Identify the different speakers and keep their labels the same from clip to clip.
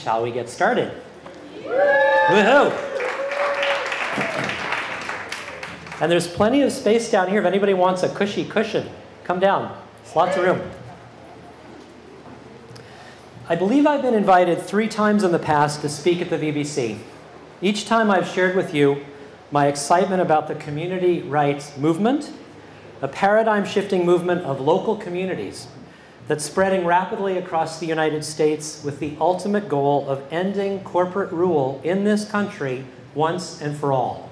Speaker 1: shall we get started? Woohoo! And there's plenty of space down here. If anybody wants a cushy cushion, come down. There's lots of room. I believe I've been invited 3 times in the past to speak at the VBC. Each time I've shared with you my excitement about the community rights movement, a paradigm-shifting movement of local communities that's spreading rapidly across the United States with the ultimate goal of ending corporate rule in this country once and for all.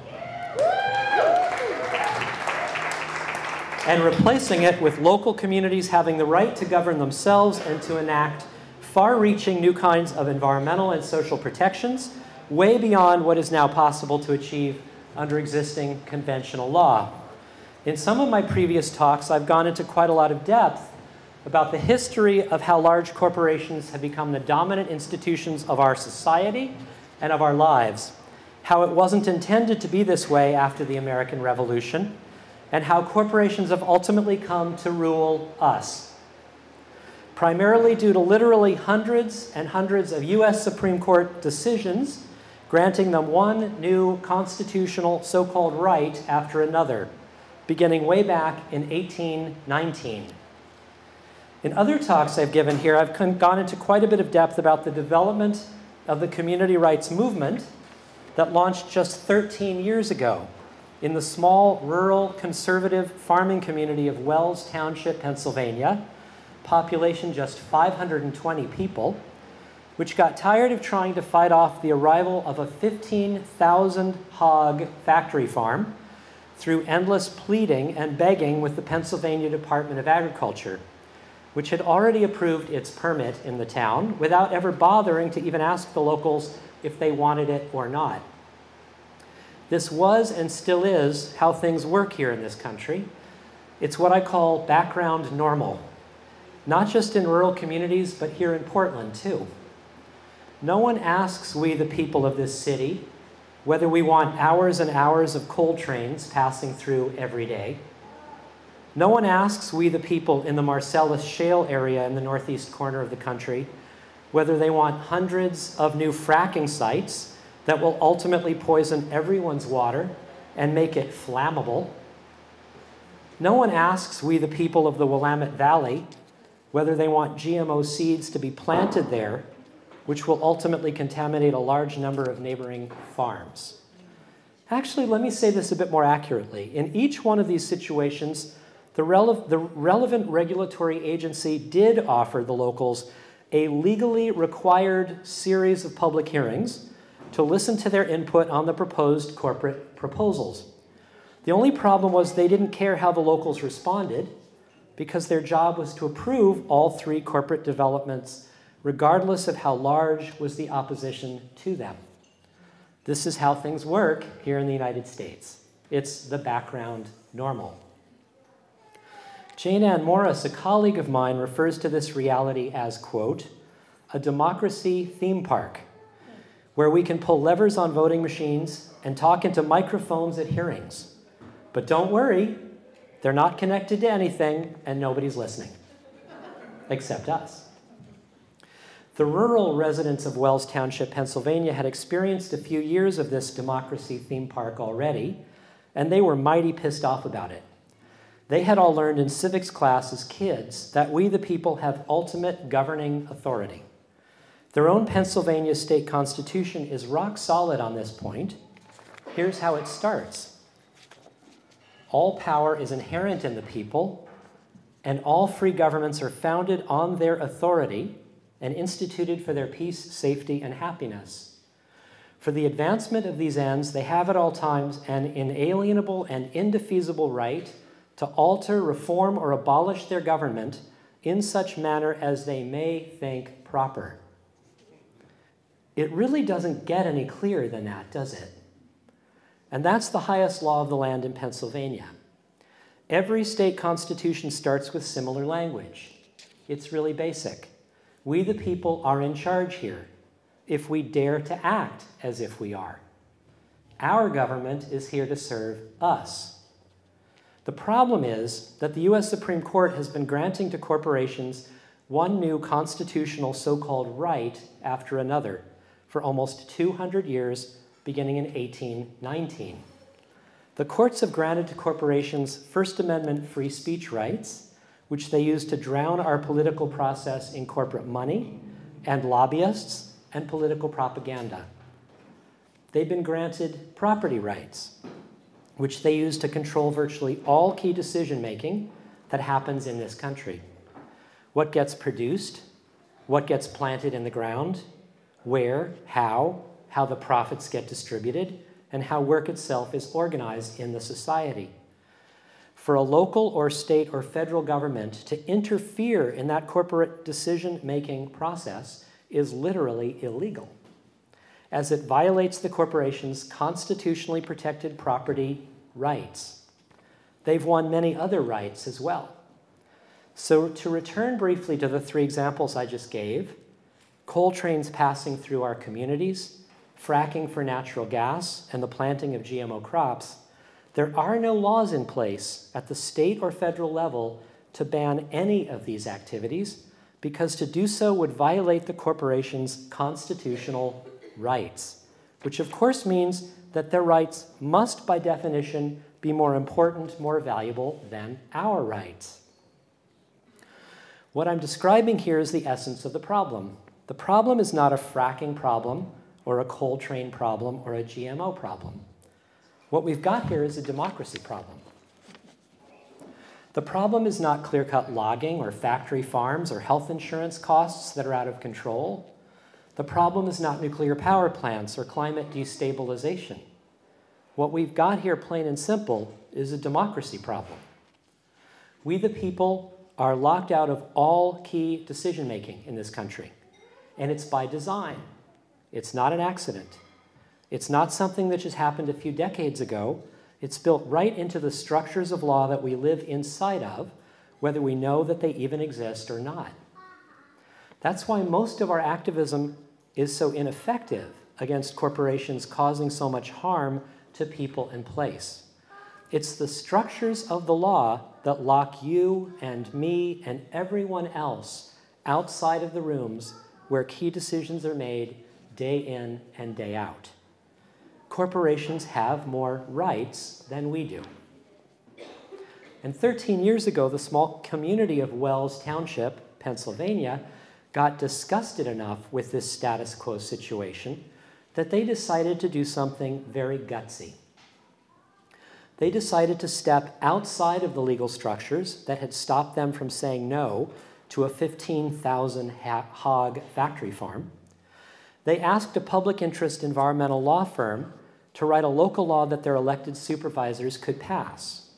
Speaker 1: And replacing it with local communities having the right to govern themselves and to enact far-reaching new kinds of environmental and social protections way beyond what is now possible to achieve under existing conventional law. In some of my previous talks, I've gone into quite a lot of depth about the history of how large corporations have become the dominant institutions of our society and of our lives, how it wasn't intended to be this way after the American Revolution, and how corporations have ultimately come to rule us, primarily due to literally hundreds and hundreds of US Supreme Court decisions granting them one new constitutional so-called right after another, beginning way back in 1819. In other talks I've given here, I've gone into quite a bit of depth about the development of the community rights movement that launched just 13 years ago in the small, rural, conservative farming community of Wells Township, Pennsylvania, population just 520 people, which got tired of trying to fight off the arrival of a 15,000 hog factory farm through endless pleading and begging with the Pennsylvania Department of Agriculture, which had already approved its permit in the town without ever bothering to even ask the locals if they wanted it or not. This was and still is how things work here in this country. It's what I call background normal, not just in rural communities, but here in Portland too. No one asks we, the people of this city, whether we want hours and hours of coal trains passing through every day. No one asks we, the people in the Marcellus Shale area in the northeast corner of the country, whether they want hundreds of new fracking sites that will ultimately poison everyone's water and make it flammable. No one asks we, the people of the Willamette Valley, whether they want GMO seeds to be planted there, which will ultimately contaminate a large number of neighboring farms. Actually, let me say this a bit more accurately. In each one of these situations, the relevant regulatory agency did offer the locals a legally required series of public hearings to listen to their input on the proposed corporate proposals. The only problem was they didn't care how the locals responded because their job was to approve all 3 corporate developments, regardless of how large was the opposition to them. This is how things work here in the United States. It's the background normal. Jane Ann Morris, a colleague of mine, refers to this reality as, quote, a democracy theme park, where we can pull levers on voting machines and talk into microphones at hearings. But don't worry, they're not connected to anything and nobody's listening, except us. The rural residents of Wells Township, Pennsylvania had experienced a few years of this democracy theme park already, and they were mighty pissed off about it. They had all learned in civics class as kids that we, the people, have ultimate governing authority. Their own Pennsylvania state constitution is rock solid on this point. Here's how it starts. All power is inherent in the people, and all free governments are founded on their authority and instituted for their peace, safety, and happiness. For the advancement of these ends, they have at all times an inalienable and indefeasible right to alter, reform, or abolish their government in such manner as they may think proper. It really doesn't get any clearer than that, does it? And that's the highest law of the land in Pennsylvania. Every state constitution starts with similar language. It's really basic. We, the people, are in charge here, if we dare to act as if we are. Our government is here to serve us. The problem is that the US Supreme Court has been granting to corporations one new constitutional so-called right after another for almost 200 years, beginning in 1819. The courts have granted to corporations First Amendment free speech rights, which they use to drown our political process in corporate money and lobbyists and political propaganda. They've been granted property rights, which they use to control virtually all key decision-making that happens in this country. What gets produced, what gets planted in the ground, where, how the profits get distributed, and how work itself is organized in the society. For a local or state or federal government to interfere in that corporate decision-making process is literally illegal, as it violates the corporation's constitutionally protected property rights. They've won many other rights as well. So to return briefly to the three examples I just gave, coal trains passing through our communities, fracking for natural gas, and the planting of GMO crops, there are no laws in place at the state or federal level to ban any of these activities, because to do so would violate the corporation's constitutional rights, which of course means that their rights must, by definition, be more important, more valuable than our rights. What I'm describing here is the essence of the problem. The problem is not a fracking problem, or a coal train problem, or a GMO problem. What we've got here is a democracy problem. The problem is not clear-cut logging, or factory farms, or health insurance costs that are out of control. The problem is not nuclear power plants or climate destabilization. What we've got here, plain and simple, is a democracy problem. We, the people, are locked out of all key decision-making in this country, and it's by design. It's not an accident. It's not something that just happened a few decades ago. It's built right into the structures of law that we live inside of, whether we know that they even exist or not. That's why most of our activism is so ineffective against corporations causing so much harm to people and place. It's the structures of the law that lock you and me and everyone else outside of the rooms where key decisions are made day in and day out. Corporations have more rights than we do. And 13 years ago, the small community of Wells Township, Pennsylvania, got disgusted enough with this status quo situation that they decided to do something very gutsy. They decided to step outside of the legal structures that had stopped them from saying no to a 15,000 hog factory farm. They asked a public interest environmental law firm to write a local law that their elected supervisors could pass.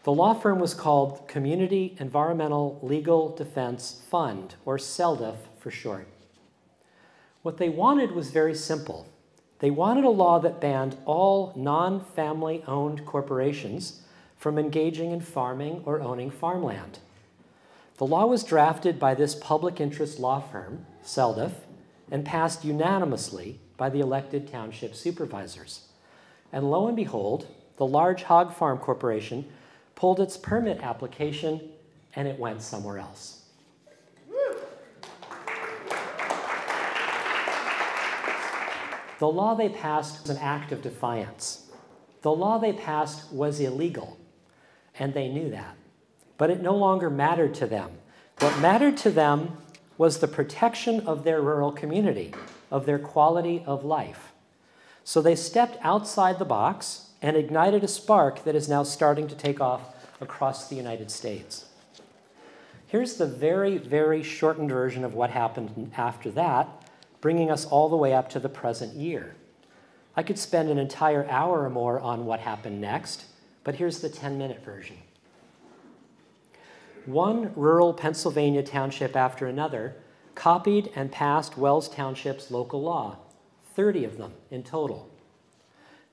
Speaker 1: The law firm was called Community Environmental Legal Defense Fund, or CELDF for short. What they wanted was very simple. They wanted a law that banned all non-family-owned corporations from engaging in farming or owning farmland. The law was drafted by this public interest law firm, CELDF, and passed unanimously by the elected township supervisors. And lo and behold, the large hog farm corporation pulled its permit application and it went somewhere else. The law they passed was an act of defiance. The law they passed was illegal, and they knew that. But it no longer mattered to them. What mattered to them was the protection of their rural community, of their quality of life. So they stepped outside the box and ignited a spark that is now starting to take off across the United States. Here's the very, very shortened version of what happened after that, bringing us all the way up to the present year. I could spend an entire hour or more on what happened next, but here's the 10-minute version. One rural Pennsylvania township after another copied and passed Wells Township's local law, 30 of them in total.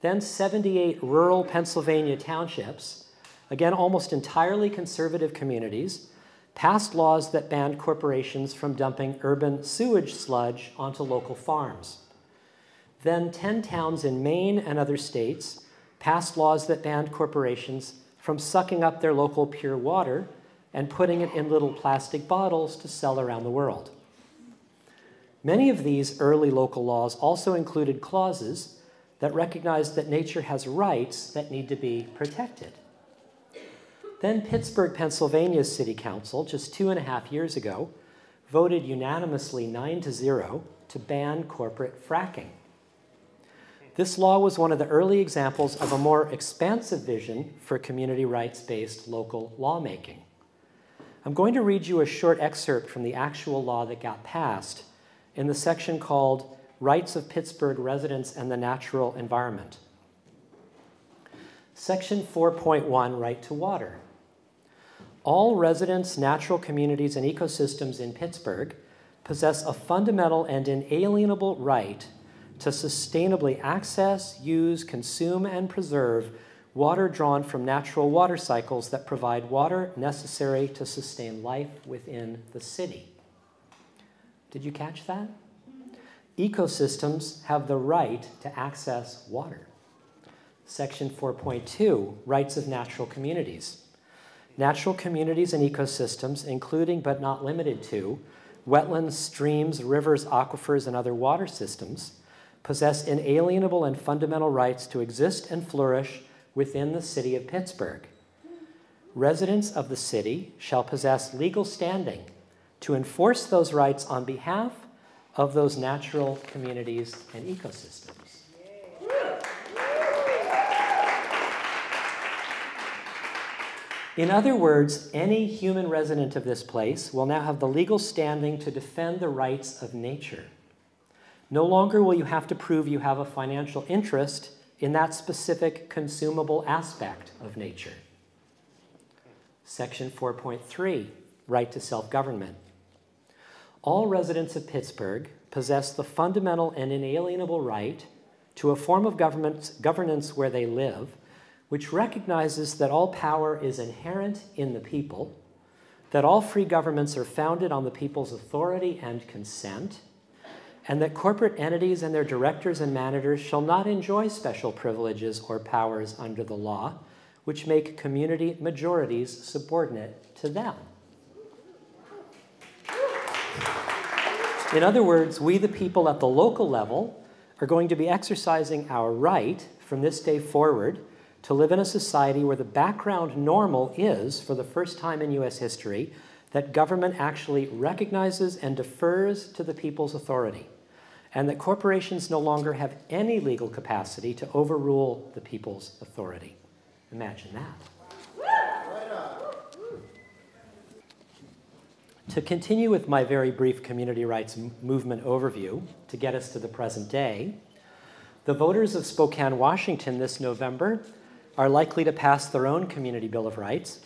Speaker 1: Then 78 rural Pennsylvania townships, again almost entirely conservative communities, passed laws that banned corporations from dumping urban sewage sludge onto local farms. Then 10 towns in Maine and other states passed laws that banned corporations from sucking up their local pure water and putting it in little plastic bottles to sell around the world. Many of these early local laws also included clauses that recognized that nature has rights that need to be protected. Then Pittsburgh, Pennsylvania's City Council, just 2.5 years ago, voted unanimously 9-0 to ban corporate fracking. This law was one of the early examples of a more expansive vision for community rights-based local lawmaking. I'm going to read you a short excerpt from the actual law that got passed in the section called Rights of Pittsburgh Residents and the Natural Environment. Section 4.1, Right to Water. All residents, natural communities, and ecosystems in Pittsburgh possess a fundamental and inalienable right to sustainably access, use, consume, and preserve water drawn from natural water cycles that provide water necessary to sustain life within the city. Did you catch that? Ecosystems have the right to access water. Section 4.2, Rights of Natural Communities. Natural communities and ecosystems, including but not limited to wetlands, streams, rivers, aquifers, and other water systems, possess inalienable and fundamental rights to exist and flourish within the city of Pittsburgh. Residents of the city shall possess legal standing to enforce those rights on behalf of those natural communities and ecosystems. In other words, any human resident of this place will now have the legal standing to defend the rights of nature. No longer will you have to prove you have a financial interest in that specific consumable aspect of nature. Section 4.3, Right to Self-Government. All residents of Pittsburgh possess the fundamental and inalienable right to a form of governance where they live, which recognizes that all power is inherent in the people, that all free governments are founded on the people's authority and consent, and that corporate entities and their directors and managers shall not enjoy special privileges or powers under the law, which make community majorities subordinate to them. In other words, we the people at the local level are going to be exercising our right from this day forward to live in a society where the background normal is, for the first time in US history, that government actually recognizes and defers to the people's authority, and that corporations no longer have any legal capacity to overrule the people's authority. Imagine that. To continue with my very brief community rights movement overview, to get us to the present day, the voters of Spokane, Washington this November are likely to pass their own Community Bill of Rights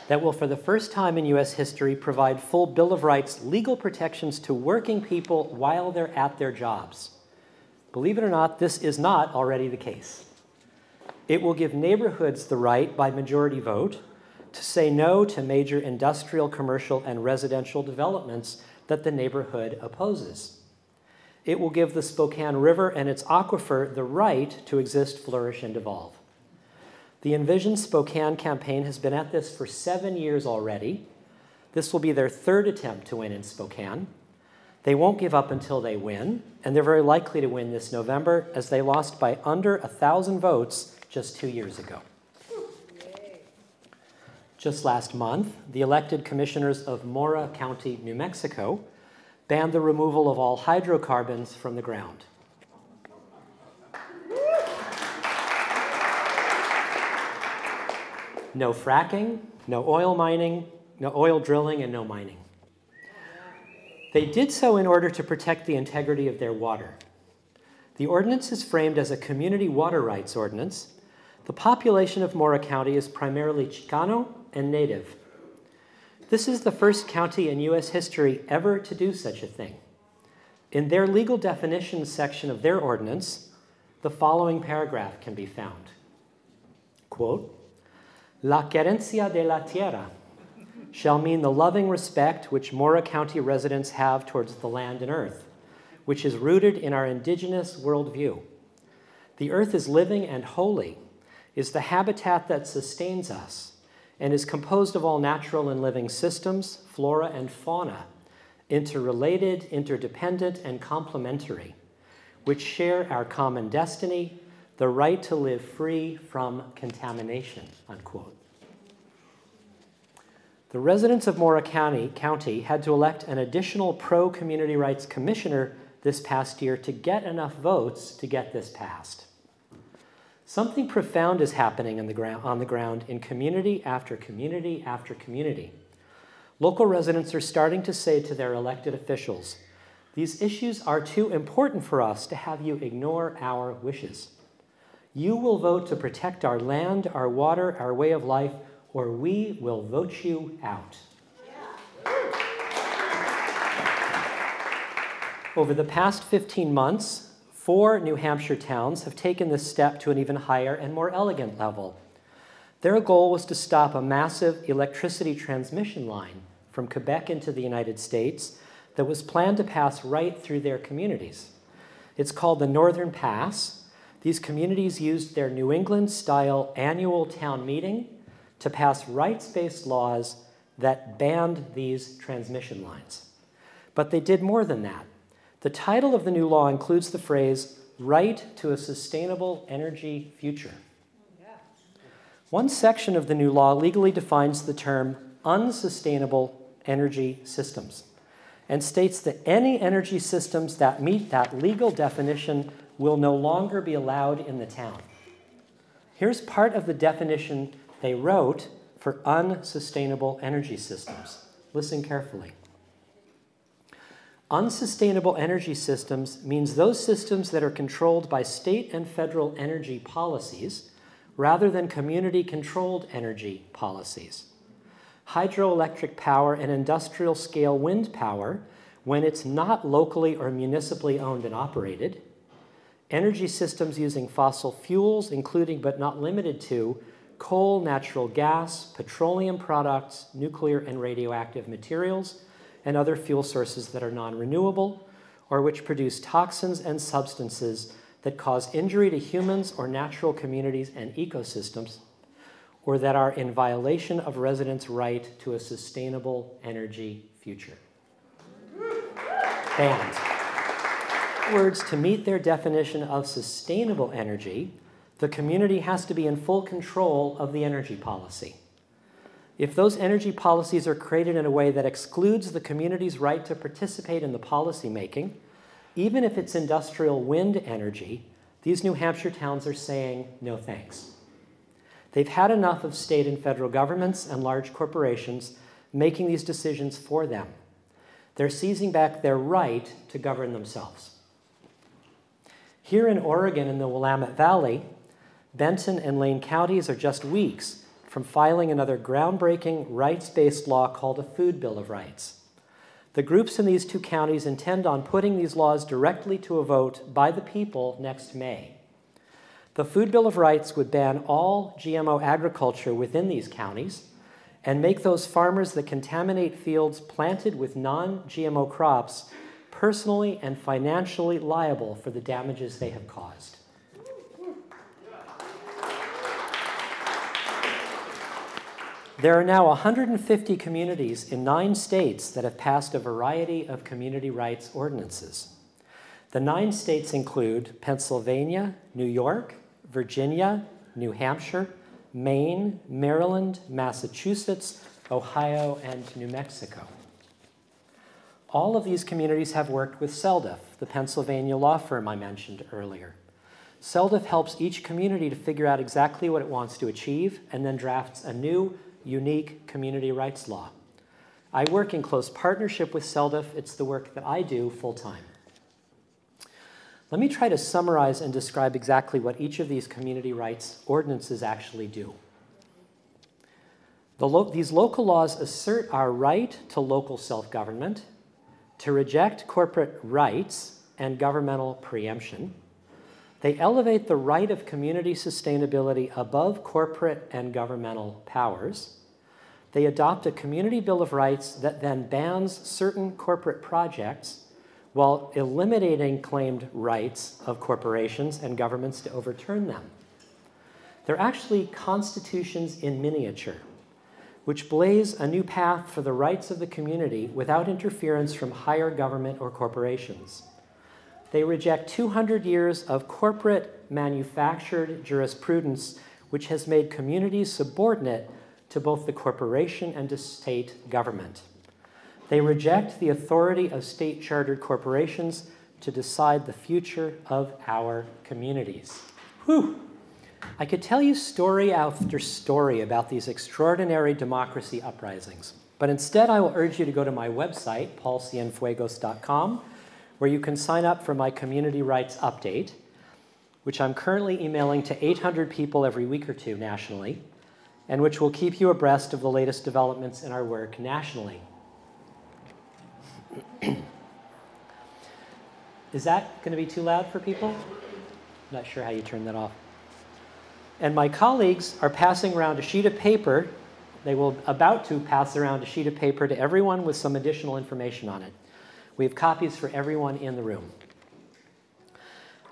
Speaker 1: that will, for the first time in US history, provide full Bill of Rights legal protections to working people while they're at their jobs. Believe it or not, this is not already the case. It will give neighborhoods the right, by majority vote, to say no to major industrial, commercial, and residential developments that the neighborhood opposes. It will give the Spokane River and its aquifer the right to exist, flourish, and evolve. The Envision Spokane campaign has been at this for 7 years already. This will be their third attempt to win in Spokane. They won't give up until they win, and they're very likely to win this November, as they lost by under 1,000 votes just 2 years ago. Just last month, the elected commissioners of Mora County, New Mexico, banned the removal of all hydrocarbons from the ground. No fracking, no oil mining, no oil drilling, and no mining. They did so in order to protect the integrity of their water. The ordinance is framed as a community water rights ordinance. The population of Mora County is primarily Chicano and Native. This is the first county in US history ever to do such a thing. In their legal definitions section of their ordinance, the following paragraph can be found. Quote, La querencia de la tierra shall mean the loving respect which Mora County residents have towards the land and earth, which is rooted in our indigenous worldview. The earth is living and holy, is the habitat that sustains us. and is composed of all natural and living systems, flora and fauna, interrelated, interdependent, and complementary, which share our common destiny, the right to live free from contamination, unquote. The residents of Mora County had to elect an additional pro-community rights commissioner this past year to get enough votes to get this passed. Something profound is happening on the ground in community after community after community. Local residents are starting to say to their elected officials, "These issues are too important for us to have you ignore our wishes. You will vote to protect our land, our water, our way of life, or we will vote you out." Over the past 15 months, 4 New Hampshire towns have taken this step to an even higher and more elegant level. Their goal was to stop a massive electricity transmission line from Quebec into the United States that was planned to pass right through their communities. It's called the Northern Pass. These communities used their New England-style annual town meeting to pass rights-based laws that banned these transmission lines. But they did more than that. The title of the new law includes the phrase, "right to a sustainable energy future." One section of the new law legally defines the term unsustainable energy systems and states that any energy systems that meet that legal definition will no longer be allowed in the town. Here's part of the definition they wrote for unsustainable energy systems. Listen carefully. Unsustainable energy systems means those systems that are controlled by state and federal energy policies rather than community-controlled energy policies. Hydroelectric power and industrial-scale wind power when it's not locally or municipally owned and operated. Energy systems using fossil fuels, including but not limited to coal, natural gas, petroleum products, nuclear and radioactive materials, and other fuel sources that are non-renewable or which produce toxins and substances that cause injury to humans or natural communities and ecosystems, or that are in violation of residents' right to a sustainable energy future. Banned. In other words, to meet their definition of sustainable energy, the community has to be in full control of the energy policy. If those energy policies are created in a way that excludes the community's right to participate in the policy making, even if it's industrial wind energy, these New Hampshire towns are saying no thanks. They've had enough of state and federal governments and large corporations making these decisions for them. They're seizing back their right to govern themselves. Here in Oregon, in the Willamette Valley, Benton and Lane counties are just weeks from filing another groundbreaking rights-based law called a Food Bill of Rights. The groups in these 2 counties intend on putting these laws directly to a vote by the people next May. The Food Bill of Rights would ban all GMO agriculture within these counties and make those farmers that contaminate fields planted with non-GMO crops personally and financially liable for the damages they have caused. There are now 150 communities in 9 states that have passed a variety of community rights ordinances. The 9 states include Pennsylvania, New York, Virginia, New Hampshire, Maine, Maryland, Massachusetts, Ohio, and New Mexico. All of these communities have worked with CELDF, the Pennsylvania law firm I mentioned earlier. CELDF helps each community to figure out exactly what it wants to achieve and then drafts a new, unique community rights law. I work in close partnership with CELDF. It's the work that I do full-time. Let me try to summarize and describe exactly what each of these community rights ordinances actually do. These local laws assert our right to local self-government, to reject corporate rights and governmental preemption. They elevate the right of community sustainability above corporate and governmental powers. They adopt a community bill of rights that then bans certain corporate projects while eliminating claimed rights of corporations and governments to overturn them. They're actually constitutions in miniature. which blaze a new path for the rights of the community without interference from higher government or corporations. They reject 200 years of corporate manufactured jurisprudence which has made communities subordinate to both the corporation and to state government. They reject the authority of state-chartered corporations to decide the future of our communities. Whew! I could tell you story after story about these extraordinary democracy uprisings, but instead I will urge you to go to my website, paulcienfuegos.com, where you can sign up for my community rights update, which I'm currently emailing to 800 people every week or two nationally, and which will keep you abreast of the latest developments in our work nationally. Is that going to be too loud for people? Not sure how you turn that off. And my colleagues are passing around a sheet of paper. They will about to pass around a sheet of paper to everyone with some additional information on it. We have copies for everyone in the room.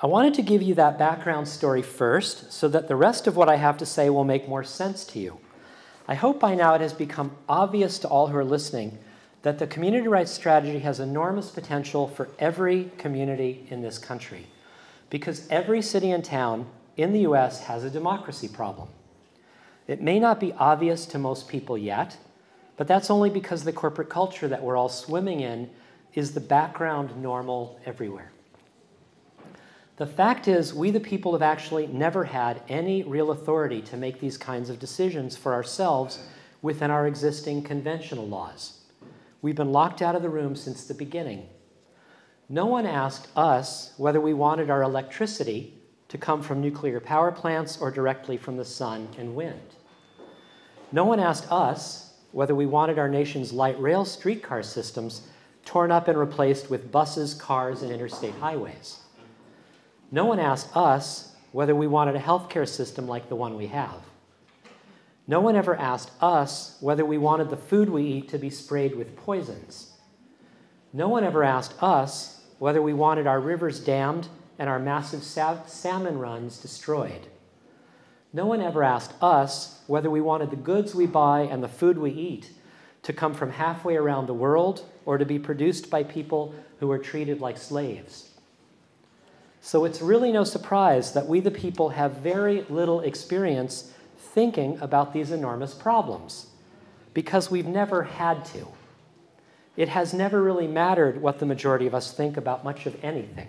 Speaker 1: I wanted to give you that background story first so that the rest of what I have to say will make more sense to you. I hope by now it has become obvious to all who are listening that the community rights strategy has enormous potential for every community in this country, because every city and town in the US has a democracy problem. It may not be obvious to most people yet, but that's only because the corporate culture that we're all swimming in is the background normal everywhere. The fact is, we the people have actually never had any real authority to make these kinds of decisions for ourselves within our existing conventional laws. We've been locked out of the room since the beginning. No one asked us whether we wanted our electricity to come from nuclear power plants or directly from the sun and wind. No one asked us whether we wanted our nation's light rail streetcar systems torn up and replaced with buses, cars, and interstate highways. No one asked us whether we wanted a healthcare system like the one we have. No one ever asked us whether we wanted the food we eat to be sprayed with poisons. No one ever asked us whether we wanted our rivers dammed and our massive salmon runs destroyed. No one ever asked us whether we wanted the goods we buy and the food we eat to come from halfway around the world or to be produced by people who are treated like slaves. So it's really no surprise that we the people have very little experience thinking about these enormous problems, because we've never had to. It has never really mattered what the majority of us think about much of anything,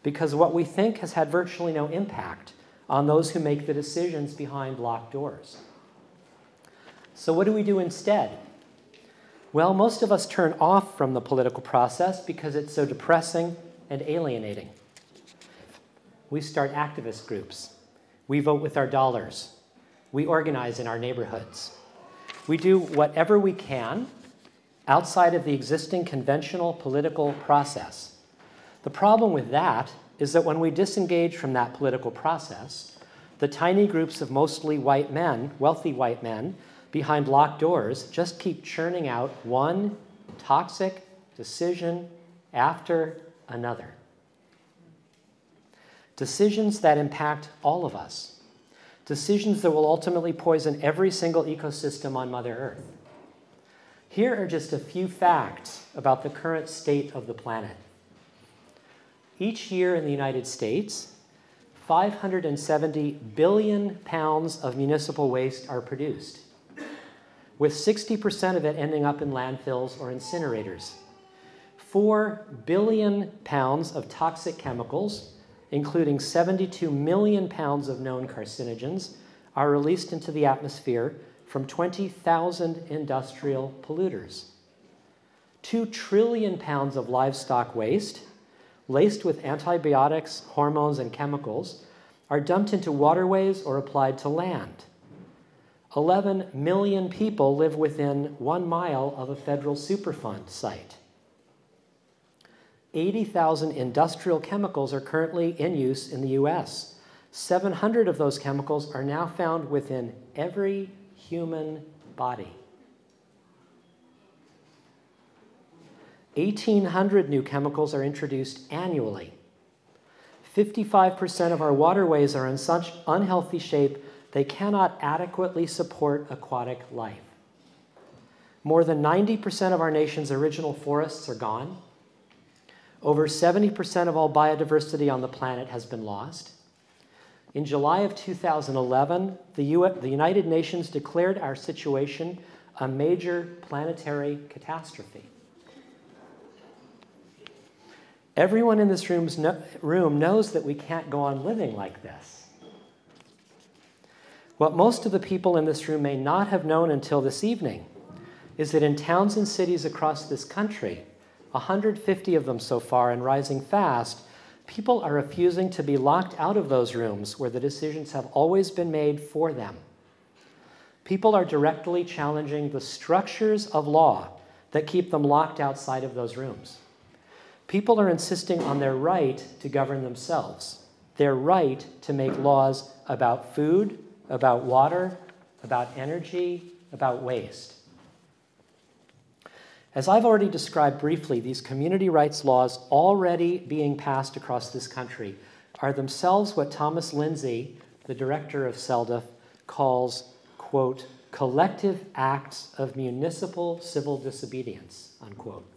Speaker 1: because what we think has had virtually no impact on those who make the decisions behind locked doors. So what do we do instead? Well, most of us turn off from the political process because it's so depressing and alienating. We start activist groups. We vote with our dollars. We organize in our neighborhoods. We do whatever we can outside of the existing conventional political process. The problem with that is that when we disengage from that political process, the tiny groups of mostly white men, wealthy white men, behind locked doors just keep churning out one toxic decision after another. Decisions that impact all of us. Decisions that will ultimately poison every single ecosystem on Mother Earth. Here are just a few facts about the current state of the planet. Each year in the United States, 570 billion pounds of municipal waste are produced, with 60% of it ending up in landfills or incinerators. 4 billion pounds of toxic chemicals, including 72 million pounds of known carcinogens, are released into the atmosphere from 20,000 industrial polluters. 2 trillion pounds of livestock waste, laced with antibiotics, hormones, and chemicals, are dumped into waterways or applied to land. 11 million people live within 1 mile of a federal Superfund site. 80,000 industrial chemicals are currently in use in the US. 700 of those chemicals are now found within every human body. 1,800 new chemicals are introduced annually. 55% of our waterways are in such unhealthy shape they cannot adequately support aquatic life. More than 90% of our nation's original forests are gone. Over 70% of all biodiversity on the planet has been lost. In July of 2011, the United Nations declared our situation a major planetary catastrophe. Everyone in this room knows that we can't go on living like this. What most of the people in this room may not have known until this evening is that in towns and cities across this country, 150 of them so far and rising fast, people are refusing to be locked out of those rooms where the decisions have always been made for them. People are directly challenging the structures of law that keep them locked outside of those rooms. People are insisting on their right to govern themselves, their right to make laws about food, about water, about energy, about waste. As I've already described briefly, these community rights laws already being passed across this country are themselves what Thomas Lindsay, the director of CELDF, calls, quote, collective acts of municipal civil disobedience, unquote.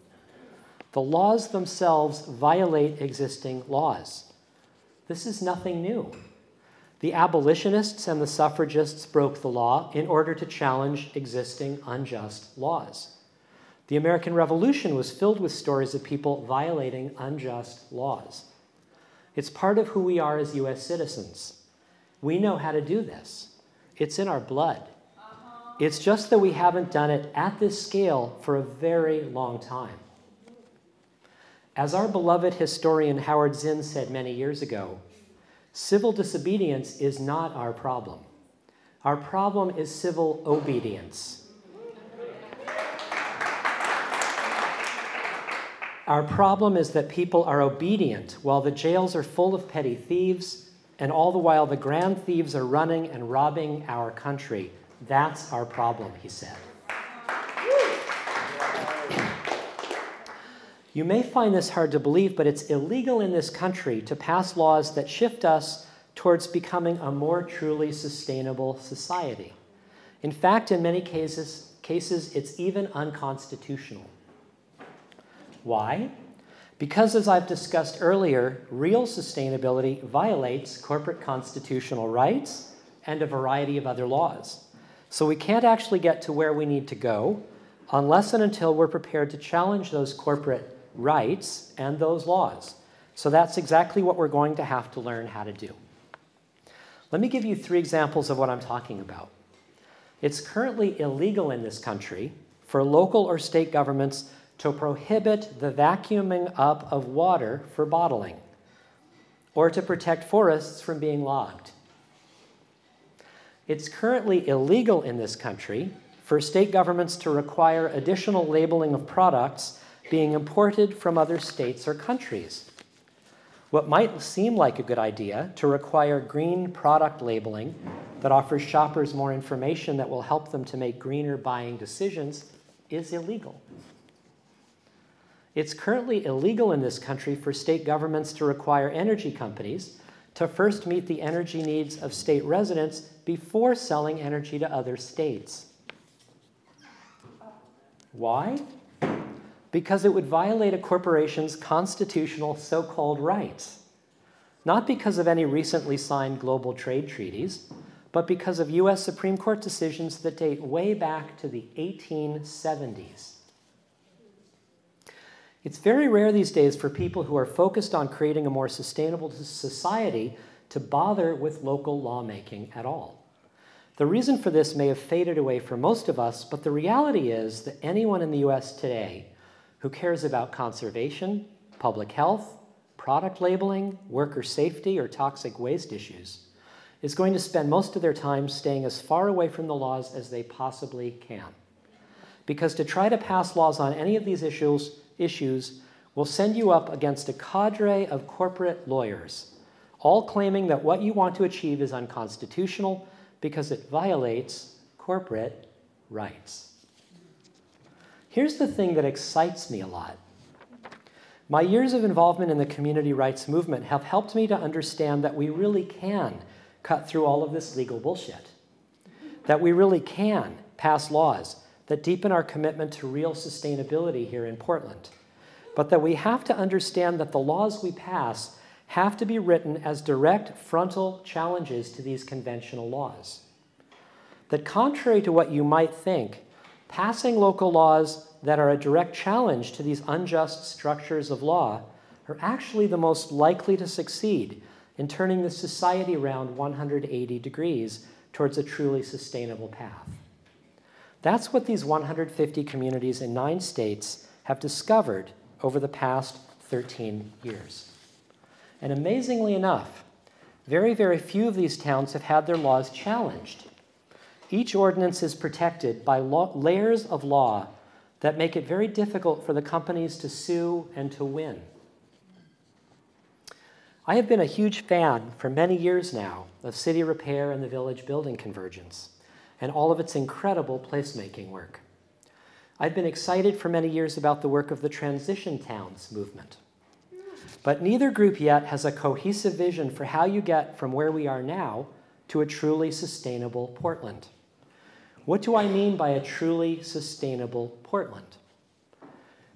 Speaker 1: The laws themselves violate existing laws. This is nothing new. The abolitionists and the suffragists broke the law in order to challenge existing unjust laws. The American Revolution was filled with stories of people violating unjust laws. It's part of who we are as US citizens. We know how to do this. It's in our blood. It's just that we haven't done it at this scale for a very long time. As our beloved historian Howard Zinn said many years ago, civil disobedience is not our problem. Our problem is civil obedience. Our problem is that people are obedient while the jails are full of petty thieves, and all the while the grand thieves are running and robbing our country. That's our problem, he said. You may find this hard to believe, but it's illegal in this country to pass laws that shift us towards becoming a more truly sustainable society. In fact, in many cases it's even unconstitutional. Why? Because, as I've discussed earlier, real sustainability violates corporate constitutional rights and a variety of other laws. So we can't actually get to where we need to go unless and until we're prepared to challenge those corporate rights and those laws. So that's exactly what we're going to have to learn how to do. Let me give you 3 examples of what I'm talking about. It's currently illegal in this country for local or state governments to prohibit the vacuuming up of water for bottling, or to protect forests from being logged. It's currently illegal in this country for state governments to require additional labeling of products being imported from other states or countries. What might seem like a good idea, to require green product labeling that offers shoppers more information that will help them to make greener buying decisions, is illegal. It's currently illegal in this country for state governments to require energy companies to first meet the energy needs of state residents before selling energy to other states. Why? Because it would violate a corporation's constitutional so-called rights. Not because of any recently signed global trade treaties, but because of US Supreme Court decisions that date way back to the 1870s. It's very rare these days for people who are focused on creating a more sustainable society to bother with local lawmaking at all. The reason for this may have faded away for most of us, but the reality is that anyone in the US today who cares about conservation, public health, product labeling, worker safety, or toxic waste issues is going to spend most of their time staying as far away from the laws as they possibly can. Because to try to pass laws on any of these issues will send you up against a cadre of corporate lawyers, all claiming that what you want to achieve is unconstitutional because it violates corporate rights. Here's the thing that excites me a lot. My years of involvement in the community rights movement have helped me to understand that we really can cut through all of this legal bullshit. That we really can pass laws that deepen our commitment to real sustainability here in Portland, but that we have to understand that the laws we pass have to be written as direct frontal challenges to these conventional laws. That contrary to what you might think, passing local laws that are a direct challenge to these unjust structures of law are actually the most likely to succeed in turning the society around 180 degrees towards a truly sustainable path. That's what these 150 communities in 9 states have discovered over the past 13 years. And amazingly enough, very, very few of these towns have had their laws challenged. Each ordinance is protected by layers of law that make it very difficult for the companies to sue and to win. I have been a huge fan for many years now of city repair and the village building convergence and all of its incredible placemaking work. I've been excited for many years about the work of the Transition Towns movement. But neither group yet has a cohesive vision for how you get from where we are now to a truly sustainable Portland. What do I mean by a truly sustainable Portland?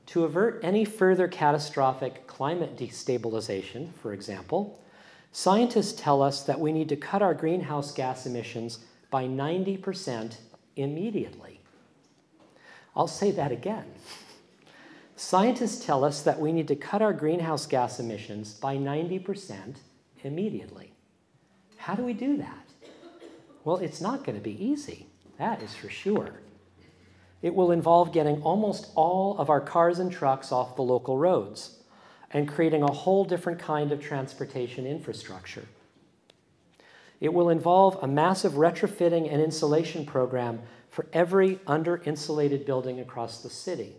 Speaker 1: To avert any further catastrophic climate destabilization, for example, scientists tell us that we need to cut our greenhouse gas emissions by 90% immediately. I'll say that again. Scientists tell us that we need to cut our greenhouse gas emissions by 90% immediately. How do we do that? Well, it's not going to be easy, that is for sure. It will involve getting almost all of our cars and trucks off the local roads and creating a whole different kind of transportation infrastructure. It will involve a massive retrofitting and insulation program for every under-insulated building across the city.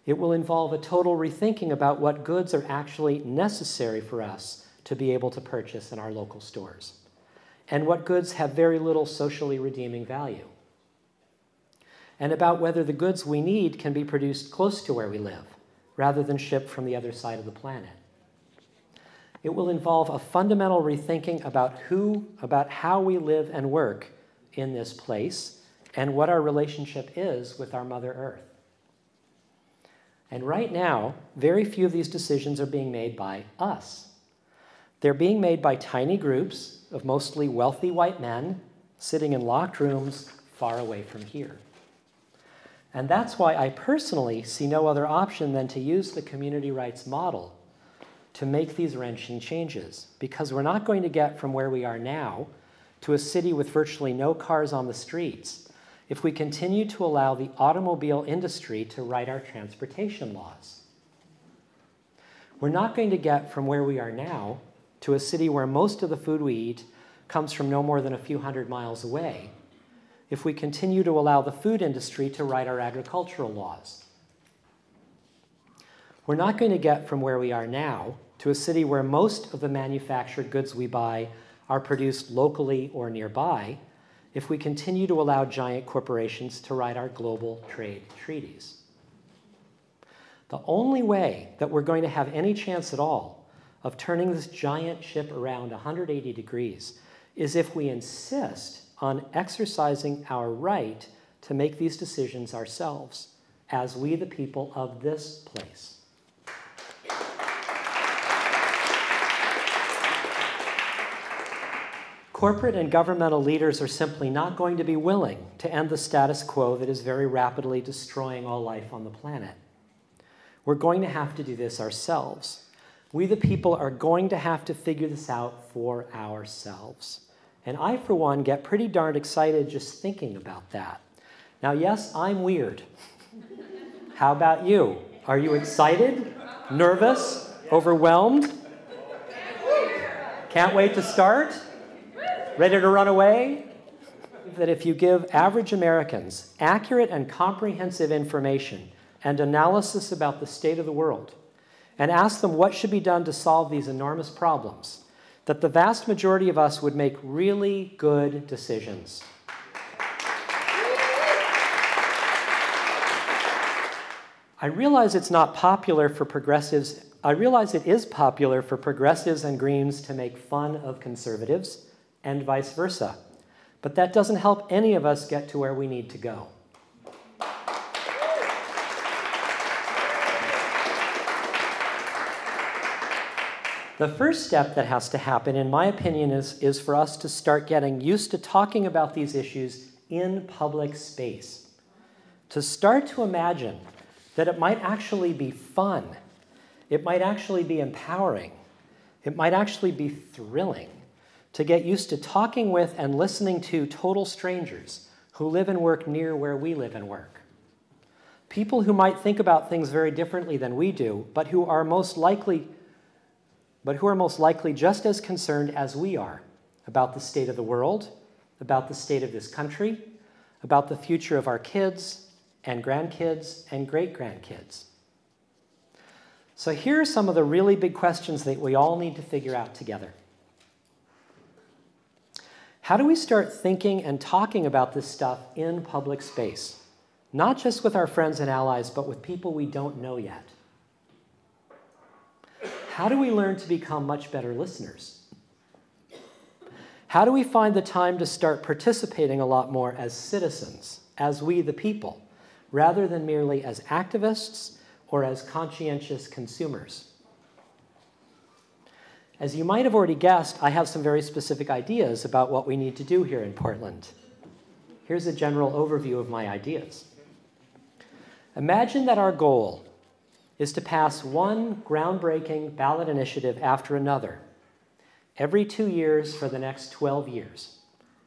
Speaker 1: It will involve a total rethinking about what goods are actually necessary for us to be able to purchase in our local stores, and what goods have very little socially redeeming value, and about whether the goods we need can be produced close to where we live, rather than shipped from the other side of the planet. It will involve a fundamental rethinking about how we live and work in this place, and what our relationship is with our Mother Earth. And right now, very few of these decisions are being made by us. They're being made by tiny groups of mostly wealthy white men sitting in locked rooms far away from here. And that's why I personally see no other option than to use the community rights model to make these wrenching changes, because we're not going to get from where we are now to a city with virtually no cars on the streets if we continue to allow the automobile industry to write our transportation laws. We're not going to get from where we are now to a city where most of the food we eat comes from no more than a few hundred miles away if we continue to allow the food industry to write our agricultural laws. We're not going to get from where we are now to a city where most of the manufactured goods we buy are produced locally or nearby if we continue to allow giant corporations to write our global trade treaties. The only way that we're going to have any chance at all of turning this giant ship around 180 degrees is if we insist on exercising our right to make these decisions ourselves, as we, the people of this place. Corporate and governmental leaders are simply not going to be willing to end the status quo that is very rapidly destroying all life on the planet. We're going to have to do this ourselves. We, the people, are going to have to figure this out for ourselves. And I, for one, get pretty darned excited just thinking about that. Now, yes, I'm weird. How about you? Are you excited, nervous, overwhelmed? Can't wait to start? Ready to run away? That if you give average Americans accurate and comprehensive information and analysis about the state of the world, and ask them what should be done to solve these enormous problems, that the vast majority of us would make really good decisions. I realize it's not popular for progressives. I realize it is popular for progressives and Greens to make fun of conservatives, and vice versa. But that doesn't help any of us get to where we need to go. The first step that has to happen, in my opinion, is for us to start getting used to talking about these issues in public space. To start to imagine that it might actually be fun, it might actually be empowering, it might actually be thrilling to get used to talking with and listening to total strangers who live and work near where we live and work. People who might think about things very differently than we do, but who are most likely just as concerned as we are about the state of the world, about the state of this country, about the future of our kids and grandkids and great-grandkids. So here are some of the really big questions that we all need to figure out together. How do we start thinking and talking about this stuff in public space? Not just with our friends and allies, but with people we don't know yet. How do we learn to become much better listeners? How do we find the time to start participating a lot more as citizens, as we the people, rather than merely as activists or as conscientious consumers? As you might have already guessed, I have some very specific ideas about what we need to do here in Portland. Here's a general overview of my ideas. Imagine that our goal is to pass one groundbreaking ballot initiative after another every 2 years for the next 12 years,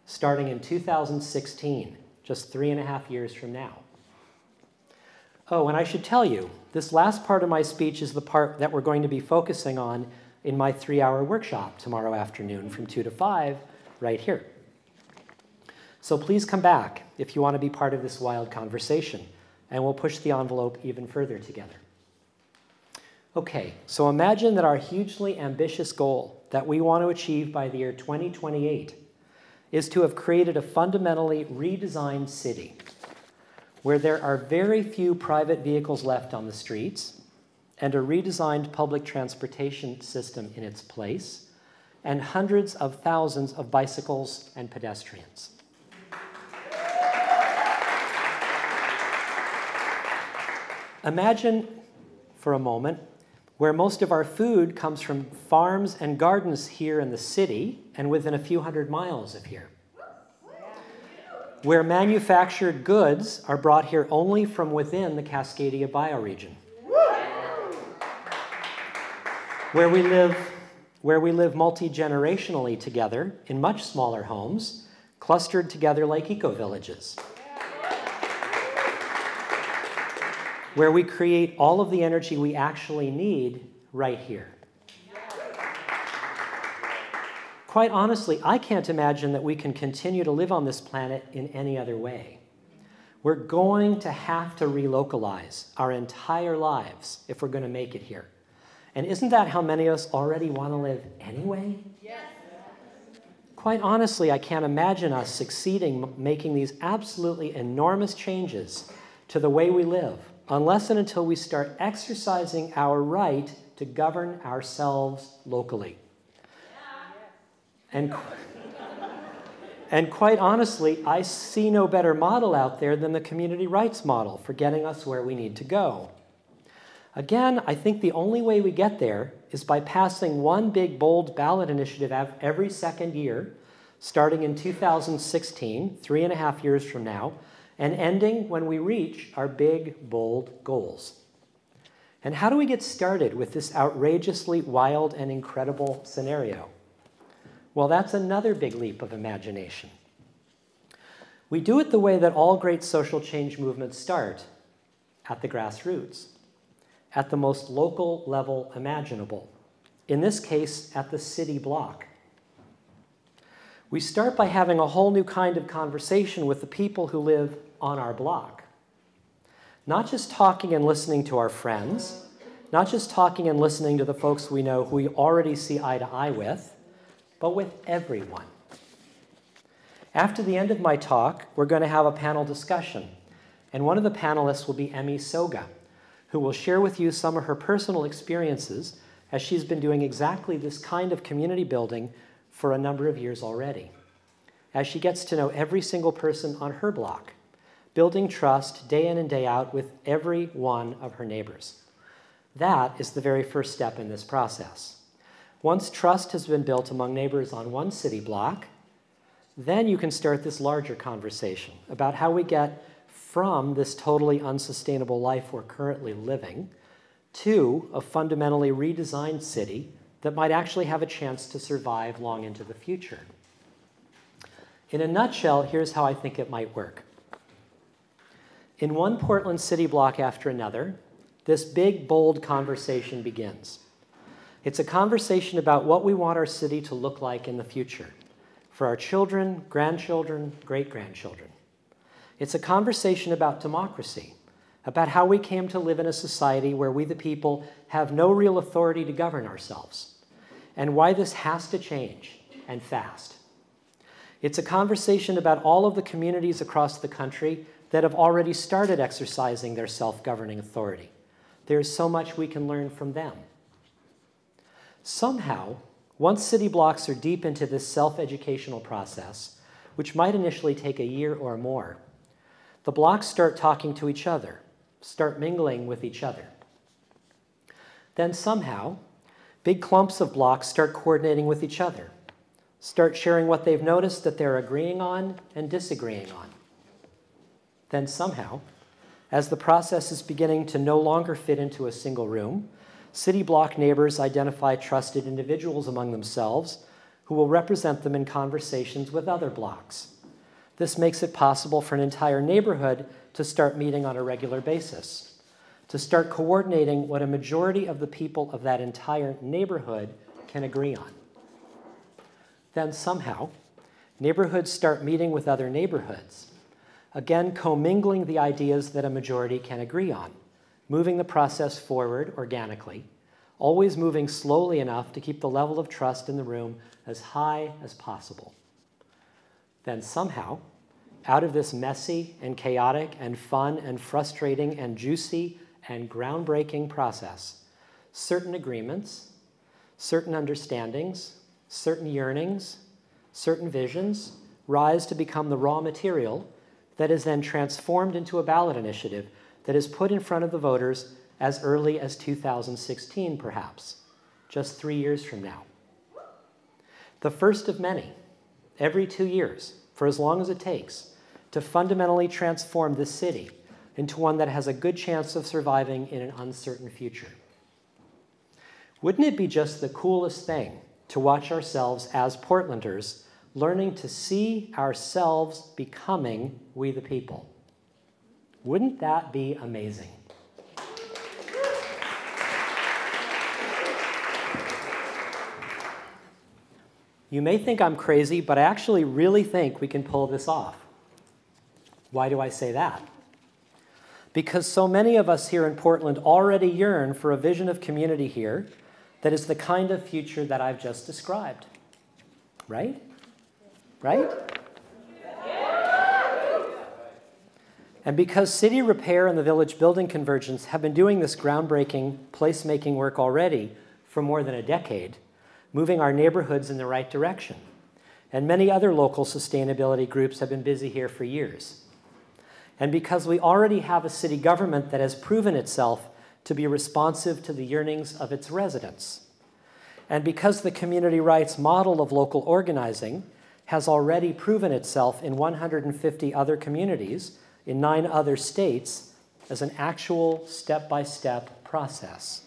Speaker 1: starting in 2016, just 3.5 years from now. Oh, and I should tell you, this last part of my speech is the part that we're going to be focusing on in my 3-hour workshop tomorrow afternoon from 2 to 5, right here. So please come back if you want to be part of this wild conversation, and we'll push the envelope even further together. Okay, so imagine that our hugely ambitious goal that we want to achieve by the year 2028 is to have created a fundamentally redesigned city where there are very few private vehicles left on the streets and a redesigned public transportation system in its place and hundreds of thousands of bicycles and pedestrians. Imagine for a moment where most of our food comes from farms and gardens here in the city and within a few hundred miles of here. Where manufactured goods are brought here only from within the Cascadia bioregion. Where we live multi-generationally together in much smaller homes, clustered together like eco-villages. Where we create all of the energy we actually need right here. Quite honestly, I can't imagine that we can continue to live on this planet in any other way. We're going to have to relocalize our entire lives if we're going to make it here. And isn't that how many of us already want to live anyway? Yes. Quite honestly, I can't imagine us succeeding making these absolutely enormous changes to the way we live unless and until we start exercising our right to govern ourselves locally. And quite honestly, I see no better model out there than the community rights model for getting us where we need to go. Again, I think the only way we get there is by passing one big, bold ballot initiative every second year, starting in 2016, 3.5 years from now, and ending when we reach our big, bold goals. And how do we get started with this outrageously wild and incredible scenario? Well, that's another big leap of imagination. We do it the way that all great social change movements start, at the grassroots, at the most local level imaginable, in this case, at the city block. We start by having a whole new kind of conversation with the people who live on our block. Not just talking and listening to our friends, not just talking and listening to the folks we know who we already see eye to eye with, but with everyone. After the end of my talk, we're going to have a panel discussion, and one of the panelists will be Emmy Soga, who will share with you some of her personal experiences as she's been doing exactly this kind of community building for a number of years already, as she gets to know every single person on her block, building trust day in and day out with every one of her neighbors. That is the very first step in this process. Once trust has been built among neighbors on one city block, then you can start this larger conversation about how we get from this totally unsustainable life we're currently living to a fundamentally redesigned city that might actually have a chance to survive long into the future. In a nutshell, here's how I think it might work. In one Portland city block after another, this big, bold conversation begins. It's a conversation about what we want our city to look like in the future for our children, grandchildren, great-grandchildren. It's a conversation about democracy, about how we came to live in a society where we the people have no real authority to govern ourselves, and why this has to change, and fast. It's a conversation about all of the communities across the country that have already started exercising their self-governing authority. There's so much we can learn from them. Somehow, once city blocks are deep into this self-educational process, which might initially take a year or more, the blocks start talking to each other, start mingling with each other. Then somehow, big clumps of blocks start coordinating with each other, start sharing what they've noticed that they're agreeing on and disagreeing on. Then somehow, as the process is beginning to no longer fit into a single room, city block neighbors identify trusted individuals among themselves who will represent them in conversations with other blocks. This makes it possible for an entire neighborhood to start meeting on a regular basis, to start coordinating what a majority of the people of that entire neighborhood can agree on. Then somehow, neighborhoods start meeting with other neighborhoods, again commingling the ideas that a majority can agree on, moving the process forward organically, always moving slowly enough to keep the level of trust in the room as high as possible. Then somehow, out of this messy and chaotic and fun and frustrating and juicy and groundbreaking process, certain agreements, certain understandings, certain yearnings, certain visions rise to become the raw material that is then transformed into a ballot initiative that is put in front of the voters as early as 2016, perhaps, just 3 years from now. The first of many, every 2 years, for as long as it takes, to fundamentally transform this city into one that has a good chance of surviving in an uncertain future. Wouldn't it be just the coolest thing to watch ourselves as Portlanders learning to see ourselves becoming we the people? Wouldn't that be amazing? You may think I'm crazy, but I actually really think we can pull this off. Why do I say that? Because so many of us here in Portland already yearn for a vision of community here that is the kind of future that I've just described. Right? Right? And because City Repair and the Village Building Convergence have been doing this groundbreaking placemaking work already for more than a decade, moving our neighborhoods in the right direction, and many other local sustainability groups have been busy here for years. And because we already have a city government that has proven itself to be responsive to the yearnings of its residents, and because the community rights model of local organizing has already proven itself in 150 other communities in 9 other states as an actual step-by-step process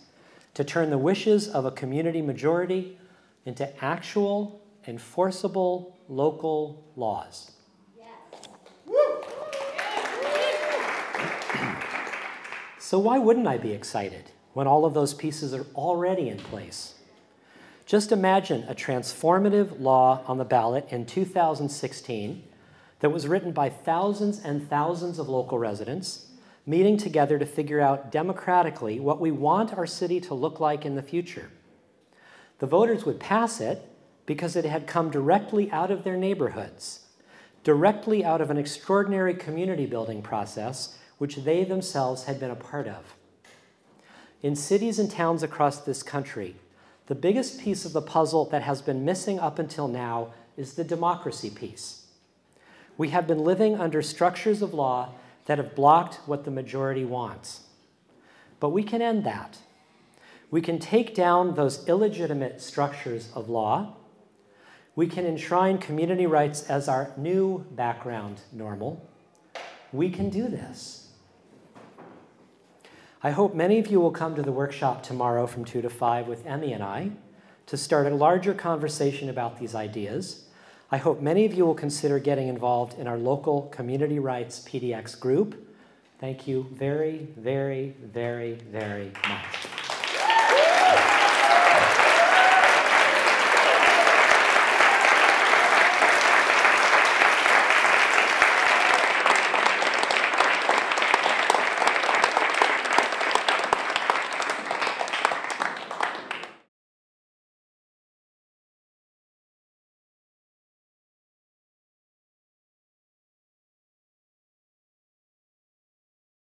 Speaker 1: to turn the wishes of a community majority into actual, enforceable local laws. So why wouldn't I be excited when all of those pieces are already in place? Just imagine a transformative law on the ballot in 2016 that was written by thousands and thousands of local residents meeting together to figure out democratically what we want our city to look like in the future. The voters would pass it because it had come directly out of their neighborhoods, directly out of an extraordinary community building process which they themselves had been a part of. In cities and towns across this country, the biggest piece of the puzzle that has been missing up until now is the democracy piece. We have been living under structures of law that have blocked what the majority wants. But we can end that. We can take down those illegitimate structures of law. We can enshrine community rights as our new background normal. We can do this. I hope many of you will come to the workshop tomorrow from 2 to 5 with Emmy and I to start a larger conversation about these ideas. I hope many of you will consider getting involved in our local community rights PDX group. Thank you very, very, very, very much.